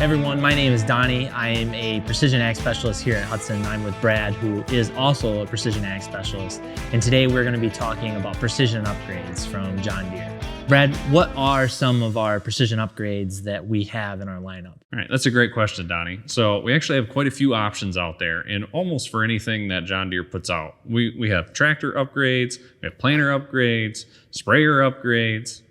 Everyone, my name is Donnie. I am a precision ag specialist here at Hutson. I'm with Brad, who is also a precision ag specialist. And today we're going to be talking about precision upgrades from John Deere. Brad, what are some of our precision upgrades that we have in our lineup? All right, that's a great question, Donnie. So we actually have quite a few options out there, and almost for anything that John Deere puts out. We have tractor upgrades, we have planter upgrades, sprayer upgrades,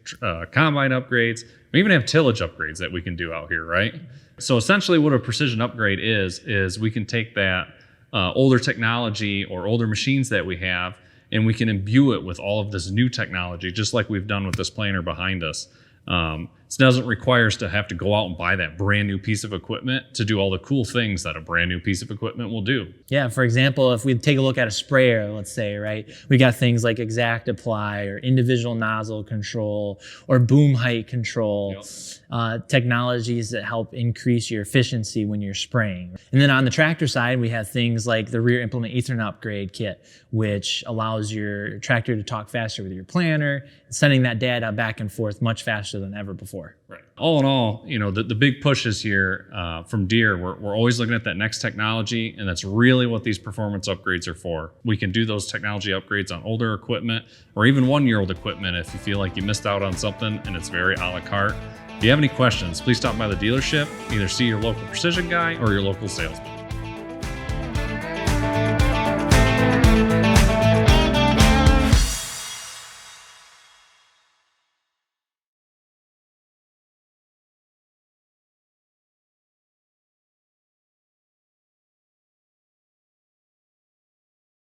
combine upgrades. We even have tillage upgrades that we can do out here, right? So essentially what a precision upgrade is we can take that older technology or older machines that we have, and we can imbue it with all of this new technology, just like we've done with this planter behind us. It doesn't require us to have to go out and buy that brand new piece of equipment to do all the cool things that a brand new piece of equipment will do. Yeah, for example, if we take a look at a sprayer, let's say, right, we got things like exact apply or individual nozzle control or boom height control, technologies that help increase your efficiency when you're spraying. And then on the tractor side, we have things like the rear implement Ethernet upgrade kit, which allows your tractor to talk faster with your planter, sending that data back and forth much faster than ever before. Right. All in all, the big pushes here from Deere, we're always looking at that next technology, and that's really what these performance upgrades are for. We can do those technology upgrades on older equipment or even one-year-old equipment if you feel like you missed out on something and it's very a la carte. If you have any questions, please stop by the dealership, either see your local precision guy or your local salesman.